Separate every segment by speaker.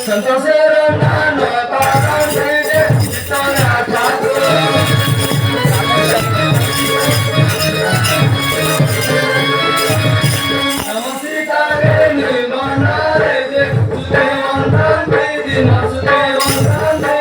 Speaker 1: संतोषेर नाम पारण जे चित्तना ठाकुर नमस्कारे निर्मनारे जे तुझे वंदन दे दिन सुते वंदन दे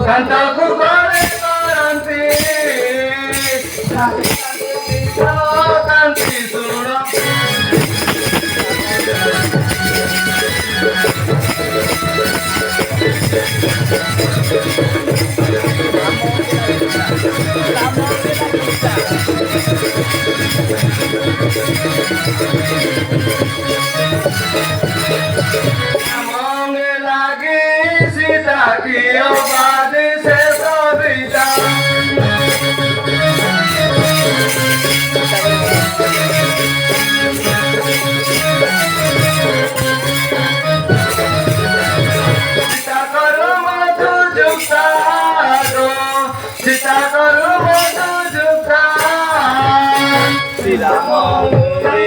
Speaker 1: Cantaku kore karanti, kanti sura. Amonge lagi sita kiyo badi se sobita. Sita karu matu jukta do, sita karu matu jukta. Sita mongri.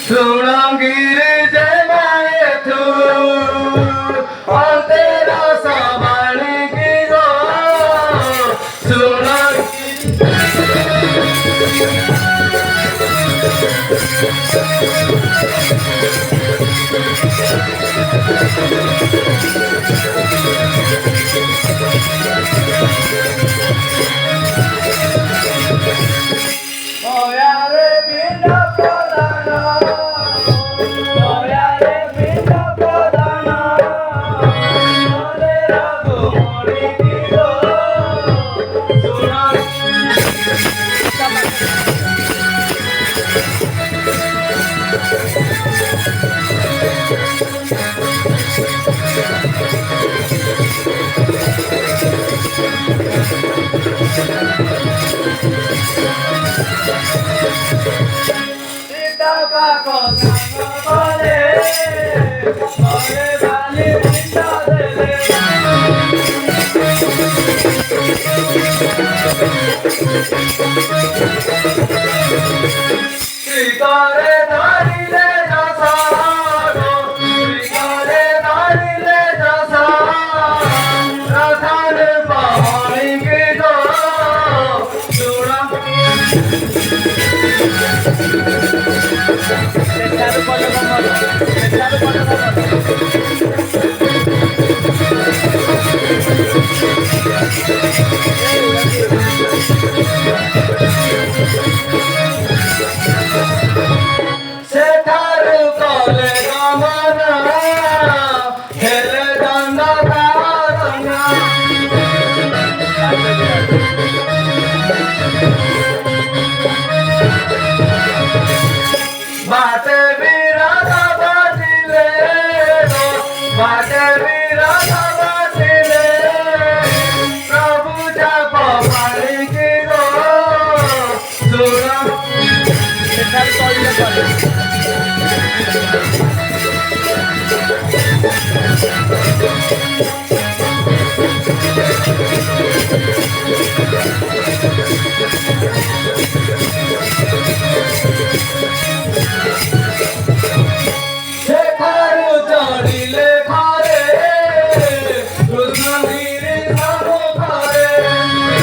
Speaker 1: Surangiri jemaye tu, altera samani kiro. Surangiri. Oh yare binda podana, oh yare binda podana, altera samani kiro. Sita ka cosa no vale, ore vale binda dele. Sitare dharile jasado, sitare dharile jasado, radhane pahani ki do, sura. Setaru kole gamana, hele danda karana. Bate virada batile, bate virada batile. Prabhu japa pari kiro, sura. Shekharu chadile khare, Krishna giri sabo khare.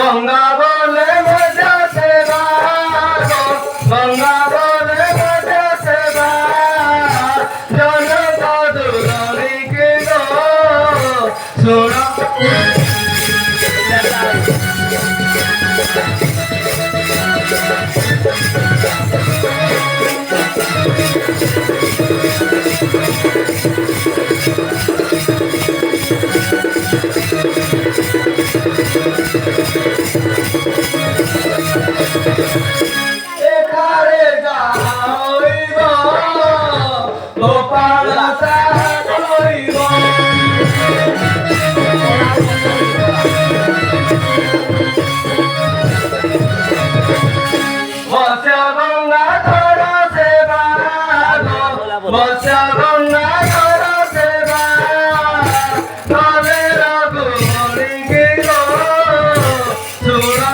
Speaker 1: Ganga बोले मजा सेवा गंगा बोले मजा सेवा जन कदुरी के गो सुना गोपाल मत्स्य गंगा धर सेवा मत्स्य गंगा धर सेवा नवे रघुमणि के गो सुरा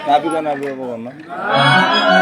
Speaker 2: नाभी का नाभी वो करना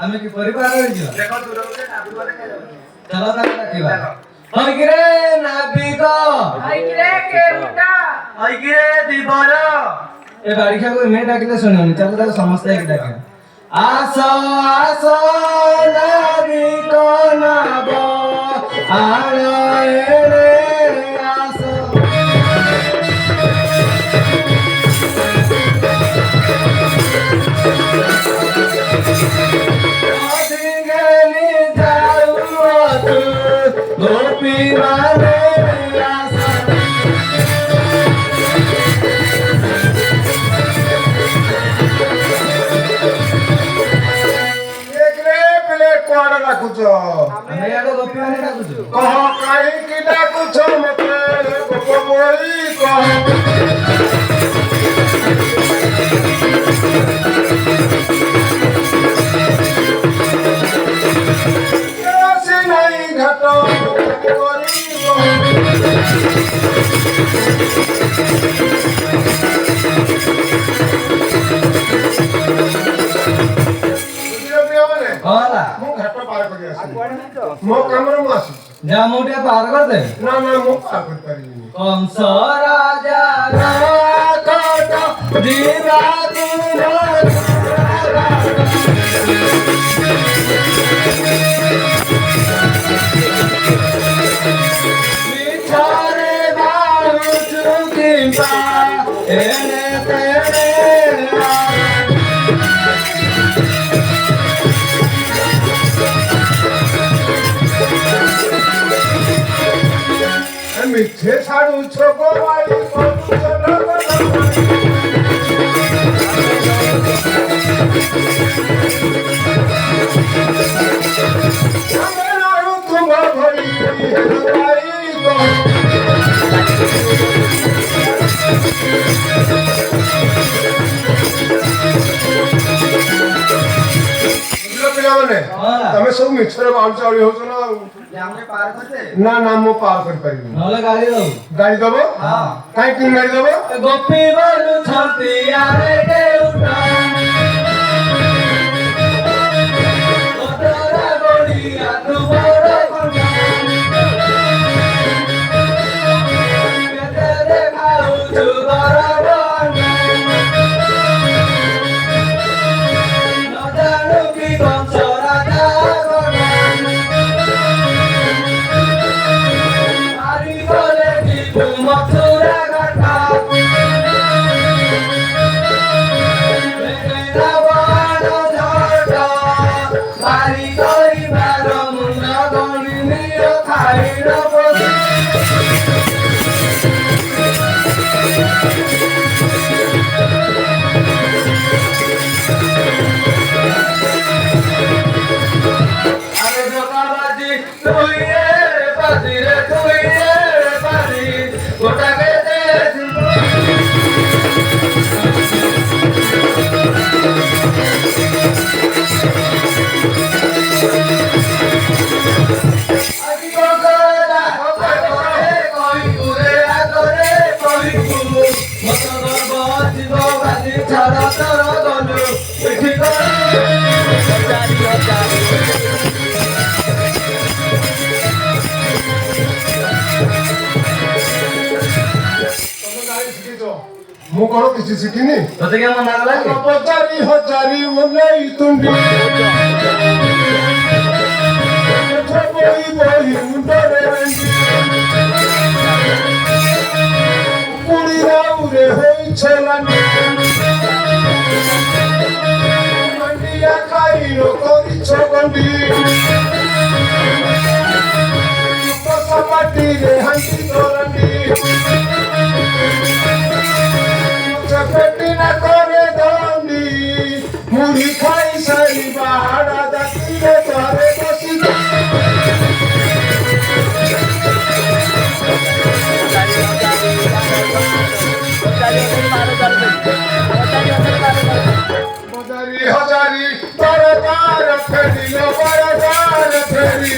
Speaker 1: आमे की परिवार रे जियो देखो दूर रे नाभी वाले के चलो ना देखिबा होय कि रे नाभी को होय कि रे केउटा होय कि रे दीवार ए बारिखा को मैं डाकिले सुनियो चलो ताको समस्त एक डाके आसो आसो नाभी को नाबो आड़े आसो अधिगनी जाऊत गोपी माने आसो
Speaker 2: କୁଆଡେ ଡାକୁଛ?
Speaker 1: ଆମେ ଆଡେ ଗୋପୀ ମାନେ ଡାକୁଛୁ।
Speaker 2: କହ କାହିଁକି ଡାକୁଛ ମତେ ଗୋପ ବୋଇ କହ। ଆସି ନାଇଁ ଘାଟ କରିବ।
Speaker 1: होला
Speaker 2: ମୁଁ ଘାଟ ପାର କରି ଆସିବି। ମୋ କାମରେ ମୁଁ ଆସିବି।
Speaker 1: ଯା ମୁଁ ଟିକେ ପାର କରିଦେ।
Speaker 2: ନା ନା ମୁଁ ପାର କରିପାରିବିନି।
Speaker 1: କଂସ ରାଜା କୋଟ ଯିବା ମିଛରେ ବାହୁଛୁ କିମ୍ବା ଏଣେ ତେଣେ
Speaker 2: ମିଠେ ଛାଡୁଛ ଗୋବାଇ କରୁଛ ତୁମ ଭଳି ପିଲାମାନେ ତମେ ସବୁ ମିଛରେ ବାଉଳି ଚାଉଳି ହଉଛ ନା ଆଉ। ନା ନା ମୁଁ ପାର କରିପାରିବିନି।
Speaker 1: ନହେଲେ ଗାଳି ଦବୁ।
Speaker 2: ଗାଳି ଦବ? କାହିଁକି ଗାଳି ଦବ?
Speaker 1: ଗୋପୀ ବୋଲୁଛନ୍ତି ଆରେ କେଉଁଟା ଅଦରା ଗଡ଼ିଆ ତୁମର ଖଣ୍ଡା କେତେ ଦେଖାଉଛୁ ଗରବଣ୍ଡା ନ ଜାଣୁ କି କଂସ ରାଜା ଗଣା ମାରି ଗଲେ ଯିବୁ ମଥୁରା ଘାଟ ରାବଣ ଝଟ ମାରି କରିବାର ମୁଣ୍ଡ ଗଣି ନିଅ ଖାଇର ପଶୁ আরে জগাবাজি তুই রে বাজি রে তুই রে বাজি গোটাকে দে আজি কগলা কগলে কইকু রে আগরে কইকু মত গর্ব জীব বাজি ছাড়া তর গলু পিঠি করে
Speaker 2: ମୁଁ କଣ କିଛି ଶିଖିନି?
Speaker 1: ତତେ କେମନ ଲାଗଲା କି?
Speaker 2: ପଚାରି ହଜାରି ଓଲେଇ ତୁଣ୍ଡି ବହି ବହି ମୁଣ୍ଡରେ କୁଡ଼ି ରାଉରେ ହୋଇଛ ମଣ୍ଡିଆ ଖାଇଲ କରିଛ ଗଣ୍ଡି ସପାଟିରେ ହାଣ୍ଡି କରଣ୍ଡି ଚପେଟି ନା করে দণ্ডি মুড়ি খাই সারিবা হাড়া দাঁতিরে ঘরে বসি হজারি হজারি বড়দার ফেরিল বড়দার ফেরি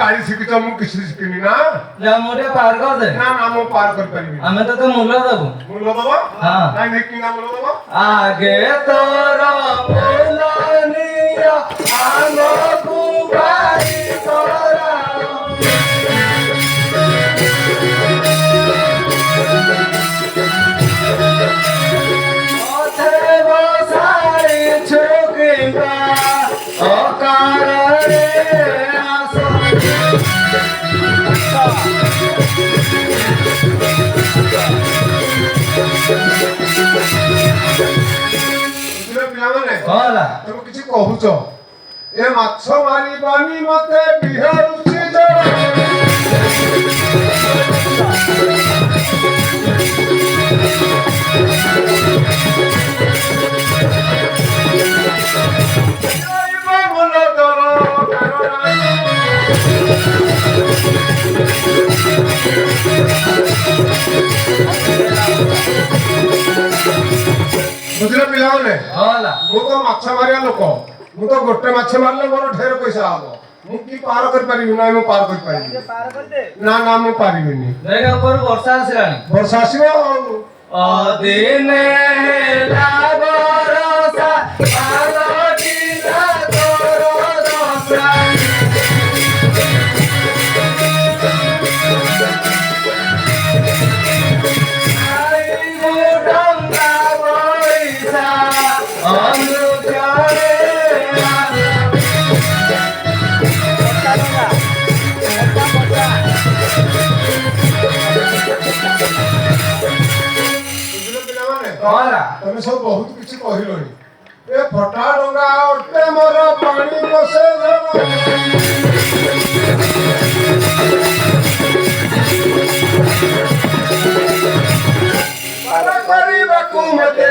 Speaker 2: ଗାଡି ଶିଖିଛ ମୁଁ କିଛି ଶିଖିନି ନା
Speaker 1: ଯା ମୁଁ ଟିକେ ପାର କରିଦେ
Speaker 2: ନା ନା ମୁଁ ପାର କରିପାରିବି
Speaker 1: ଆମେ ତତେ ମୂଲ୍ୟ ଦେବୁ
Speaker 2: ମୂଲ୍ୟ ଦବ
Speaker 1: ହଁ
Speaker 2: ନାଇଁ ଦେଖିନା ମୂଲ୍ୟ ଦବ
Speaker 1: ଆଗେ ତୋର ମୂଲ୍ୟ ନିଅ ଆମକୁ ଭାଇ କର ପଛେ ବସାଇ ଛୁକିବା ଅକାରରେ ଆସ
Speaker 2: ପିଲାମାନେ
Speaker 1: କଣ ହେଲା
Speaker 2: ତମେ କିଛି କହୁଛ ଏ ମାଛ ମାରିବାନି ମତେ ବିହାରୁଛି ଜଳ ମୂଲ ଦର ବୁଝିଲ ପିଲାମାନେ
Speaker 1: କଣ ହେଲା
Speaker 2: ମୁଁ ତ ମାଛ ମାରିବା ଲୋକ ମୁଁ ତ ଗୋଟେ ମାଛ ମାରିଲେ ମୋର ଢେର ପଇସା ହବ ମୁଁ କି ପାର କରିପାରିବି ନାଇଁ ମୁଁ ପାର କରିପାରିବି ନା ନା ମୁଁ ପାରିବିନି
Speaker 1: ଦେଖ ଉପରୁ ବର୍ଷା ଆସିଲାଣି
Speaker 2: ବର୍ଷା ଆସିବ ଆଉ
Speaker 1: ଅଦିନେ ହେଲା ବରଷା ପାଲଟିଲା ତୋର ଦଶା ଆଇବୁ ଡଙ୍ଗା ବଇସା ଅନୁଧ୍ୟାରେ
Speaker 2: ବୁଝିଲ ପିଲାମାନେ
Speaker 1: କଣ ହେଲା
Speaker 2: ତମେ ସବୁ ବହୁତ କିଛି କହିଲଣି ଏ ଫଟା ଡଙ୍ଗା ଅଟେ ମୋର ପାଣି ବସେ କରିବାକୁ ମତେ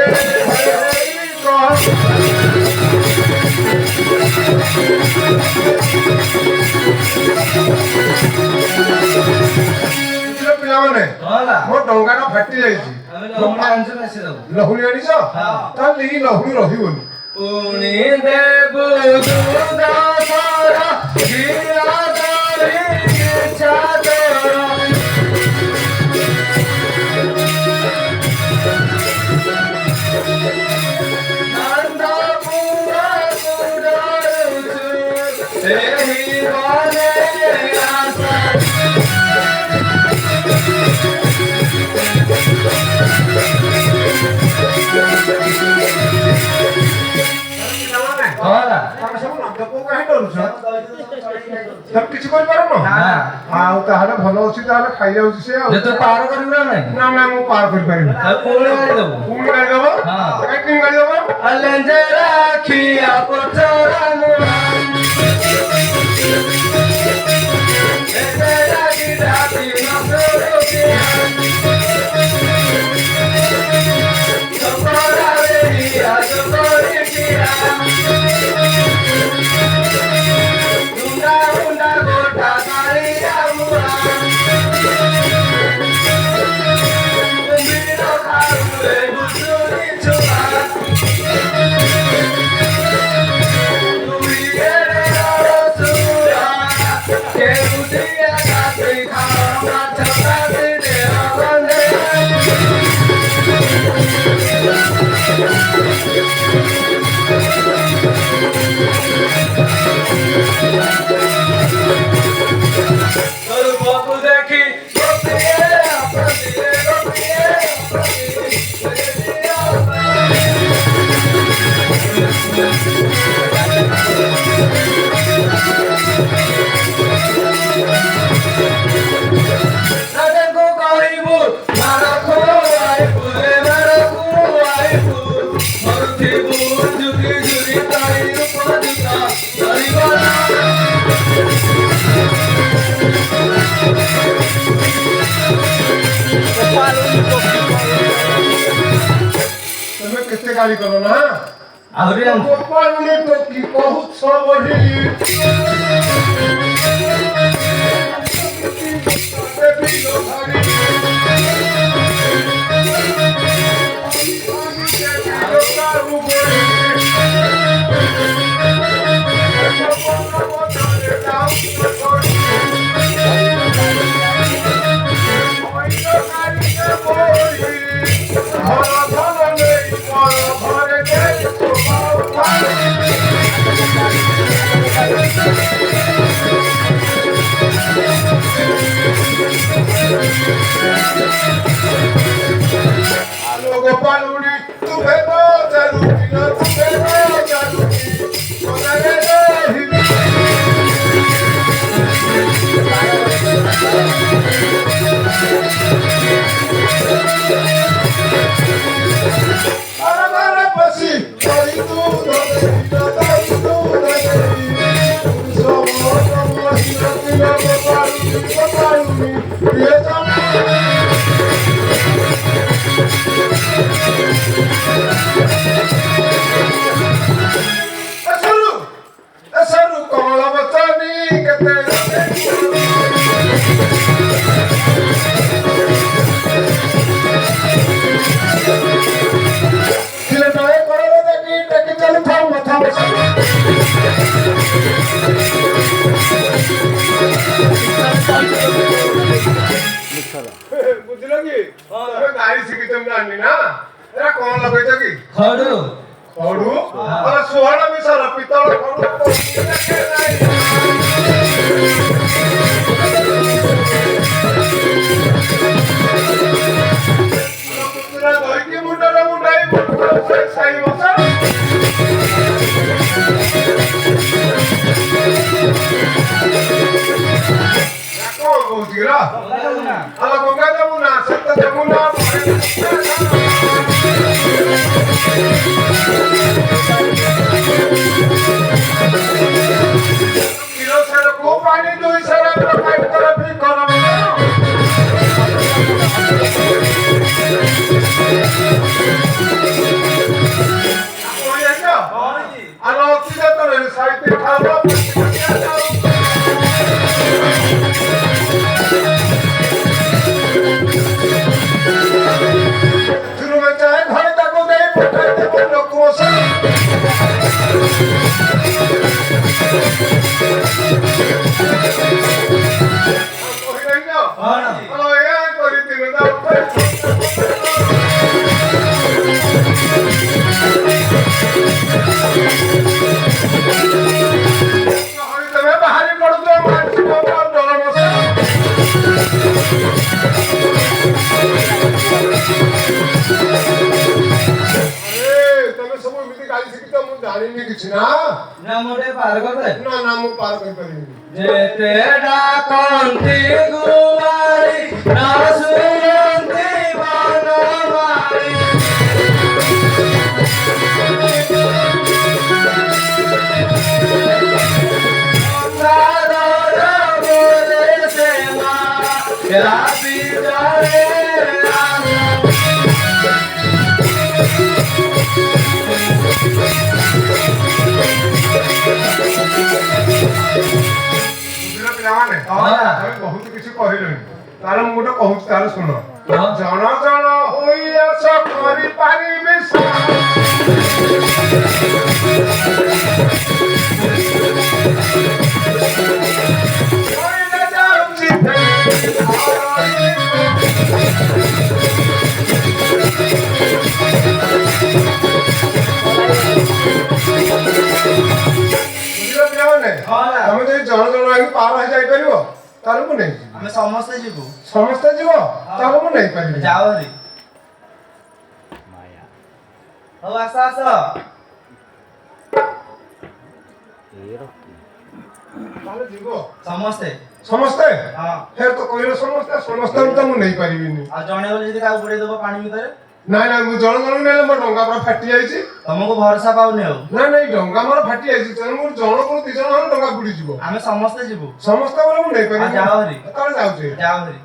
Speaker 2: ପିଲାମାନେ
Speaker 1: କଣ ହେଲା
Speaker 2: ମୋ ଡଙ୍ଗାଟା ଫାଟି ଯାଇଛି
Speaker 1: ଆମେ ଲହୁଣୀ ଆଣିଛୁ ମିଶିଦବୁ
Speaker 2: ଲହୁଣୀ ଆଣିଛ ତାହେଲେ ଏଇ ଲହୁଣୀ ରହିବନି
Speaker 1: ପୁଣି ଦେବୁ ଦୁଧ ସର ଘିଅ ଦହି ଇଚ୍ଛା ତୋର ନନ୍ଦ ପୁଅକୁ ଡରୁଛୁ ସେହି ମନେ ଆଶା
Speaker 2: ପିଲାମାନେ
Speaker 1: କଣ ହେଲା
Speaker 2: ତମେ ସବୁ ନନ୍ଦ ପୁଅ କାହିଁ ଡରୁଛ ତମେ କିଛି କରିପାରୁନ ଆଉ ତାହେଲେ ଭଲ ଅଛି ତାହେଲେ ଖାଇଯାଉଛି ସେ ଆଉ
Speaker 1: ଯେ ତୁ ପାର କରିବୁ ନା ନାଇଁ
Speaker 2: ନା ନା ମୁଁ ପାର କରିପାରିବି
Speaker 1: ଆଉ ପୁଣି ଆଣିଦବୁ
Speaker 2: ପୁଣି ଗାଳି ଦବ
Speaker 1: ହଁ।
Speaker 2: କାହିଁକି ଗାଳି ଦବ
Speaker 1: Alende rakhia pochora mura Ete ragi rati masorokia Sopora veria soporikia Unda unda gota maria mura Umbiro karule busuri chua
Speaker 2: ତମେ କେତେ ଗାଳି କର ନା
Speaker 1: ଆହୁରି ଆଣୁଛୁ
Speaker 2: ଗୋପାଳୁନି ଟୋକି କହୁଛ ବଢି ଗାଳି ଶିଖିଛ ମୁଁ ଜାଣିନି ନା ଏରା କଣ ଲଗେଇଛ କି
Speaker 1: ଖଡୁ
Speaker 2: ଖଡୁ ଆରେ 16 ମିଶର ପିତଳ ଖଡୁ ଧରିକି ମୁଣ୍ଡରେ ମୁଣ୍ଡାଇ ସାଇ ମଶା କଣ କହୁଛି ରା ଆଲୋ ଗଙ୍ଗା ଯମୁନା ସତ୍ୟ ଯମୁନା କିରୋସେନକୁ ପାଣି 200 ପ୍ରକାଶ କର ଫିକର ଆଲୋ ଅତି ଯାତ୍ରାରେ ସାହିତ୍ୟ ଖାବ ବାହାରି ପଡୁଛ ତମେ ସବୁ ଏମିତି ଗାଳି ଶିଖିଛ ମୁଁ ଜାଣିନି କିଛି ନା
Speaker 1: ନା ମୁଁ ଟିକେ ପାର କରିଦେ
Speaker 2: ନା ନା ମୁଁ ପାର କରିପାରିବିନି
Speaker 1: ଯେତେ ଡାକନ୍ତି ଗୁଆଳି ନ ଶୁଣନ୍ତି ବନମାଳି
Speaker 2: ପିଲାମାନେ ବହୁତ କିଛି କହିଲେଣି ତାହେଲେ ମୁଁ ଗୋଟେ କହୁଛି ତାହେଲେ ଶୁଣ ଜଣ ଜଣ ହୋଇ ଆସ କରିପାରିବି ତମେ ଯଦି ଜଣ ଜଣ ହେଇକି ପାର ହେଇ ଯାଇପାରିବ ତାହେଲେ ମୁଁ ନେଇଯିବି
Speaker 3: ଆମେ ସମସ୍ତେ ଯିବୁ
Speaker 2: ସମସ୍ତେ ଯିବ ତାହେଲେ ମୁଁ ନେଇପାରିବି
Speaker 3: ଯାଅ ହରି ହଉ ଆସ ଆସ
Speaker 2: ତାହେଲେ ଯିବ
Speaker 3: ସମସ୍ତେ
Speaker 2: ସମସ୍ତେ
Speaker 3: ହଁ
Speaker 2: ଫେର ତ କହିଲେ ସମସ୍ତେ ସମସ୍ତଙ୍କୁ ତ ମୁଁ ନେଇପାରିବିନି
Speaker 3: ଆଉ ଜଣେ ବୋଲି ଯଦି କାହାକୁ ବୁଡେଇ ଦବ ପାଣି ଭିତରେ
Speaker 2: ନାଇଁ ନାଇଁ ମୁଁ ଜଣ ଜଣକୁ ନେଲେ ମୋ ଡଙ୍ଗା ପୁରା ଫାଟି ଯାଇଛି
Speaker 3: ତମକୁ ଭରସା ପାଉନି ଆଉ
Speaker 2: ନାଇଁ ନାଇଁ ଡଙ୍ଗା ମୋର ଫାଟି ଯାଇଛି ତେଣୁ ମୁଁ ଜଣକୁ 2 ଜଣ ହେଲେ ଡଙ୍ଗା ବୁଡିଯିବ
Speaker 3: ଆମେ ସମସ୍ତେ ଯିବୁ
Speaker 2: ସମସ୍ତେ ବୋଲେ ମୁଁ ନେଇପାରିବି
Speaker 3: ଯାଅ ହରି
Speaker 2: ତାହେଲେ ଯାଉଛି
Speaker 3: ଯାଅ ହରି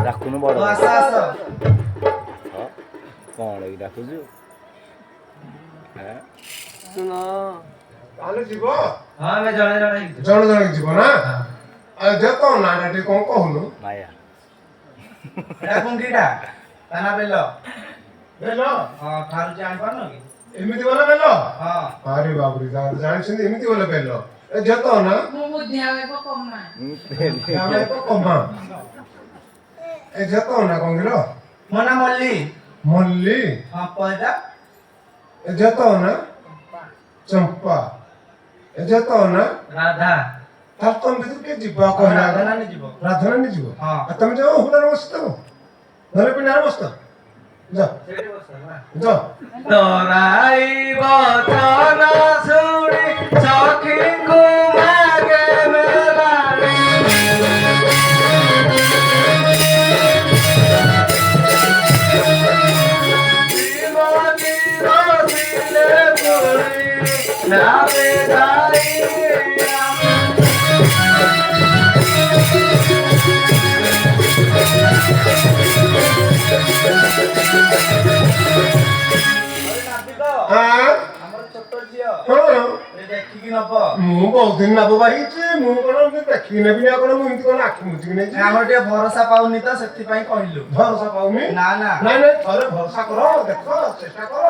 Speaker 4: ଡାକୁନୁ ବଡ
Speaker 3: ହଉ ଆସ ଆସ
Speaker 4: କଣ ଏଇ ଡାକୁଛୁ
Speaker 2: ତାହେଲେ ଯିବ
Speaker 1: ହଁ ଆମେ ଜଣେ ଜଣେ
Speaker 2: ଜଣ ଜଣକି ଯିବ ନା ଯେତ ନାଟା ଟିକେ କଣ କହୁନୁ
Speaker 4: ମାୟା
Speaker 3: ଏଟା କୁଙ୍କିଟା ତା ନା ବେଲ
Speaker 2: ବେଲ
Speaker 3: ହଁ ଠାରୁଛି ଆଣିପାରୁନ କି
Speaker 2: ଏମିତି ବୋଲେ ବେଲ
Speaker 3: ହଁ
Speaker 2: ଆରେ ବାବୁରେ ଜାଣିଛନ୍ତି ଏମିତି ବୋଲେ ବେଲ ଯେତ ନା ଆମେ କମା ଏ ଯେତ ନା କଣ କିଲୋ
Speaker 3: ମୋ ନା ମଲ୍ଲି
Speaker 2: ମଲ୍ଲି
Speaker 3: ହଁ ପଇଟା
Speaker 2: ଏ ଯେତ ନା ଚମ୍ପା ଏ ଯେତ ନା
Speaker 1: ରାଧା
Speaker 2: ତାର ତମ ଭିତରୁ କିଏ ଯିବା କହିଲା
Speaker 3: ରାଧା ନାନୀ ଯିବ
Speaker 2: ରାଧାରାଣୀ ଯିବ
Speaker 3: ହଁ
Speaker 2: ତମେ ଯାଅ ହୁଡାରେ ବସିଥାଅ ଧରେ ପିଣ୍ଡାରେ ବସିଥାଅ ଯା ଯା
Speaker 1: ତରାଇ ବଚନ ଶୁଣି ସଖୀଙ୍କୁ ମାଗେ ମେଲାଣି ଶ୍ରୀମତୀ ରସିଲେ ପୁରୀ ନାବେ ଧାଇ
Speaker 3: ଆମର ଛୋଟ ଝିଅ ଦେଖିକି ନବ
Speaker 2: ମୁଁ ବହୁତ ଦିନ ନବ ବାହିଛି ମୁଁ କଣ ଦେଖିକି ନେବି ନା କଣ ମୁଁ ଏମିତି କଣ ଆଖି ମୁଚିକି ନେଇଛି
Speaker 3: ଆମର ଟିକେ ଭରସା ପାଉନି ତ ସେଥିପାଇଁ କହିଲୁ
Speaker 2: ଭରସା ପାଉନି
Speaker 3: ନା ନା
Speaker 2: ନାଇଁ ନାଇଁ ଥରେ ଭରସା କର ଦେଖ ଚେଷ୍ଟା କର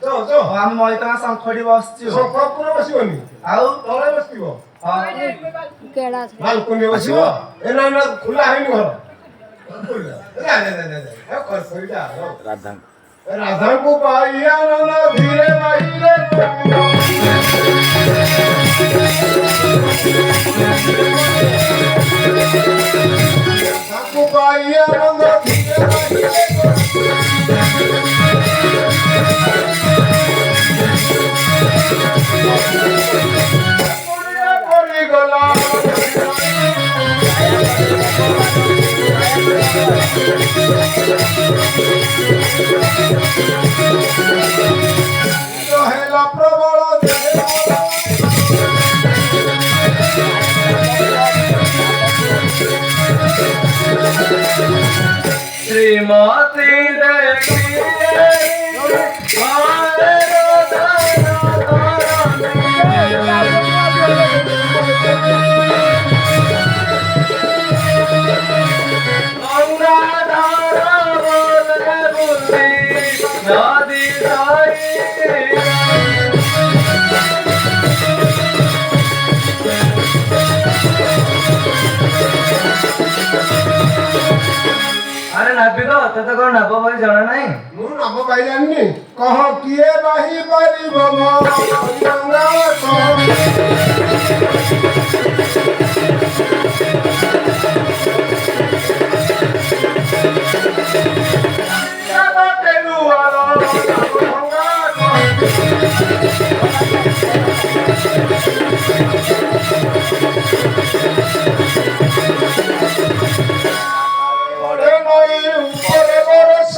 Speaker 2: ଯ ଯ
Speaker 3: ଆମେ ମଇତମା ଶଙ୍ଖଟି ବସିଛୁ
Speaker 2: ଶଙ୍ଖ ପୁରା ବସିବନି
Speaker 3: ଆଉ
Speaker 2: ତଳେ ବସିବ
Speaker 4: केड़ा
Speaker 2: बालकनी बसिब ए ना ना खुला हैनी घर खुला जा जा जा जा ए कर कर जा
Speaker 5: राधा
Speaker 2: राधा को पाइया ना धीरे बाहिले राधा को पाइया ना धीरे बाहिले पड़ी गला रहेला प्रबल देह
Speaker 1: श्रीमती देवी नदी अरे नापी तो तो कौन नाप भाई जाना नहीं
Speaker 2: ମୁଁ ନାମ ପାଇ ଜାଣିନି କହ କିଏ ବାହି ପାରିବ ମୋ ଗଙ୍ଗା ଉପରେ ବରଷ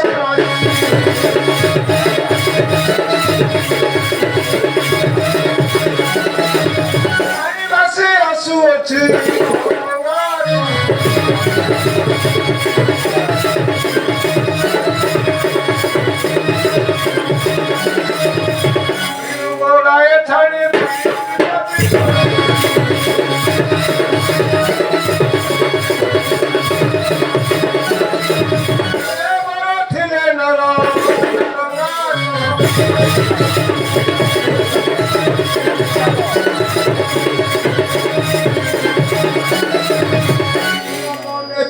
Speaker 2: ଆସୁଅଛି ଗୋଳାଏ ଛାଡ଼ି ଥିଲେ ନର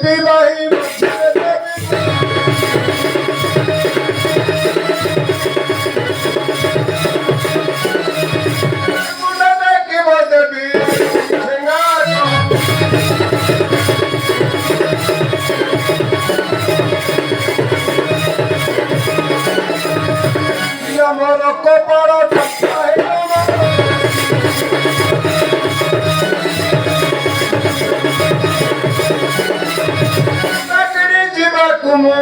Speaker 2: ବିବାହୀ ମୁଣ୍ଡ ଦେଖିବ ଦେବୀ ମୋର କପାଳ ଯିବାକୁ ମୁଁ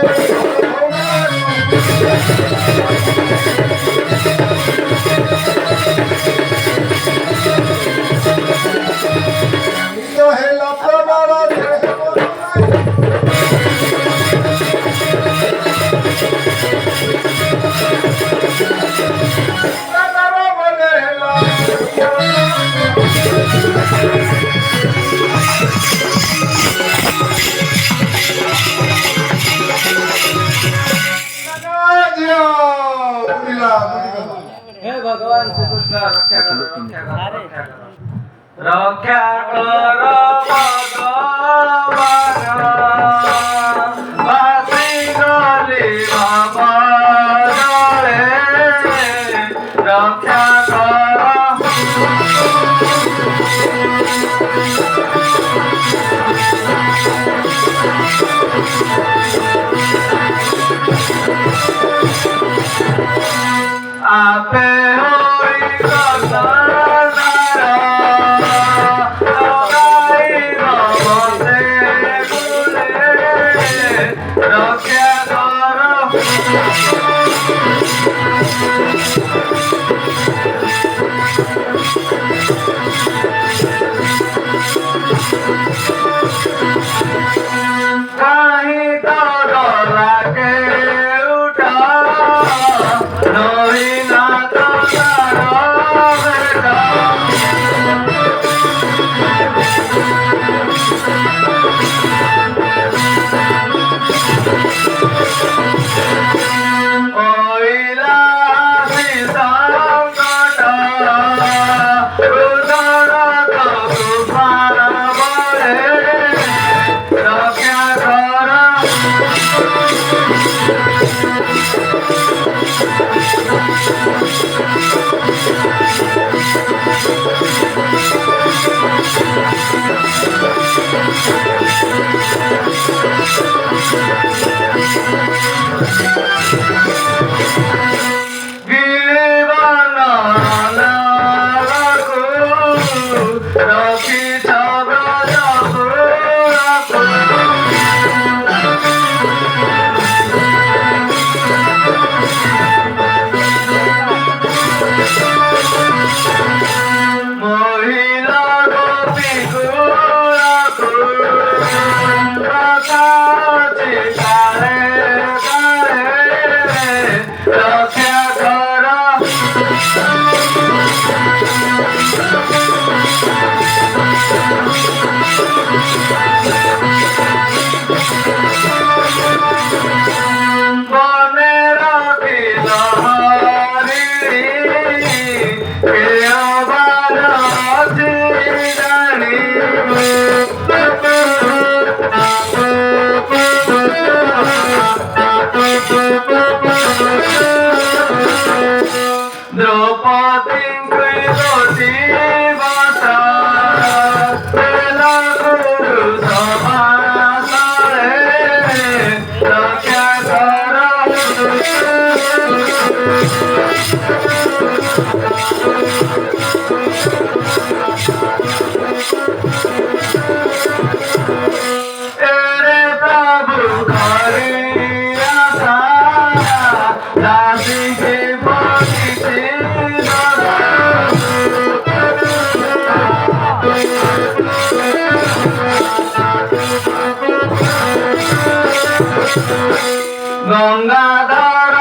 Speaker 2: ହେଲା ପ୍ରବଳ
Speaker 1: हे भगवान श्री कृष्ण रक्षा करो रक्षा करो रक्षा करो भगवान बासी गली बाबा रक्षा करो आपे होई रक्षा करो कहीं तो डरा के उठा रोई ना तो दासी बंसी गंगाधर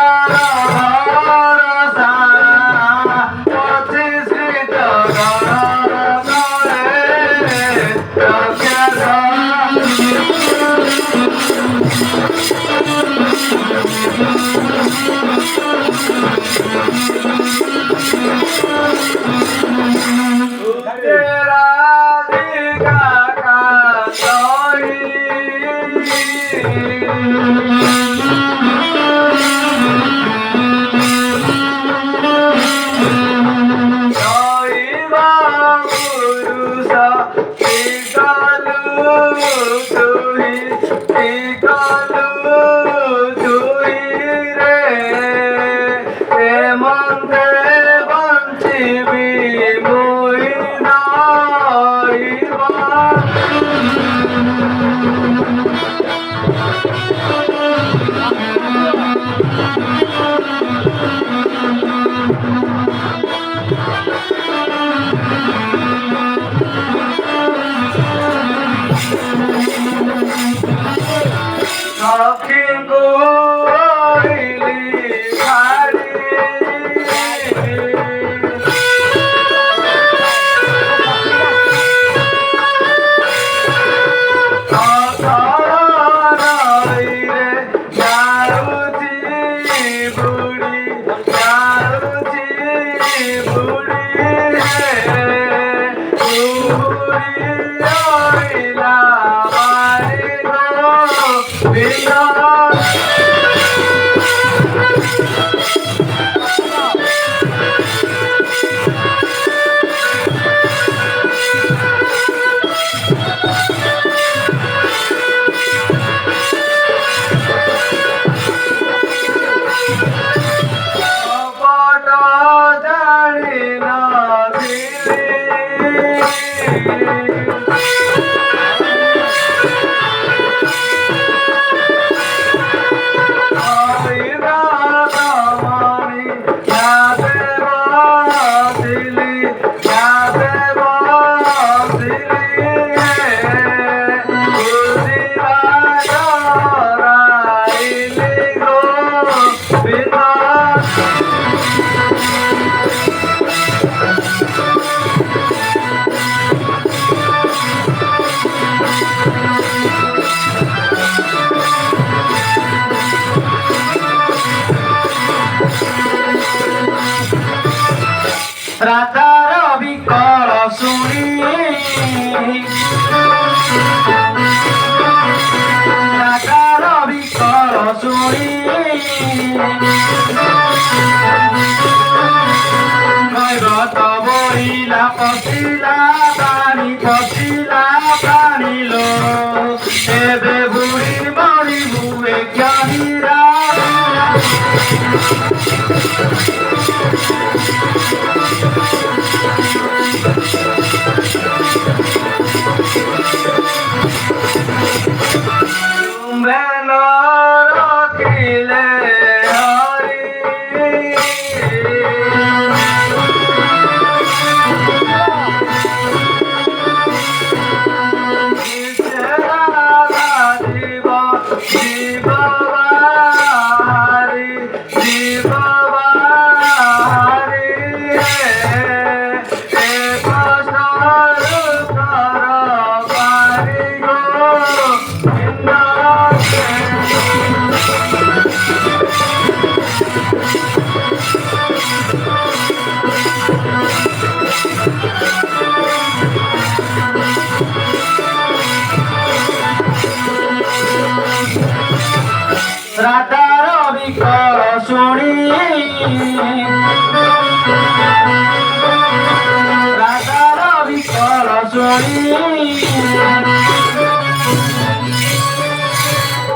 Speaker 1: राधार विकल शुणी राधार विकल शुणी नैरत बहिला पशिला पानी लो एबे बुढ़ी मरी बुए ज्ञानीरा राधार विकल शुणी राधार विकल शुणी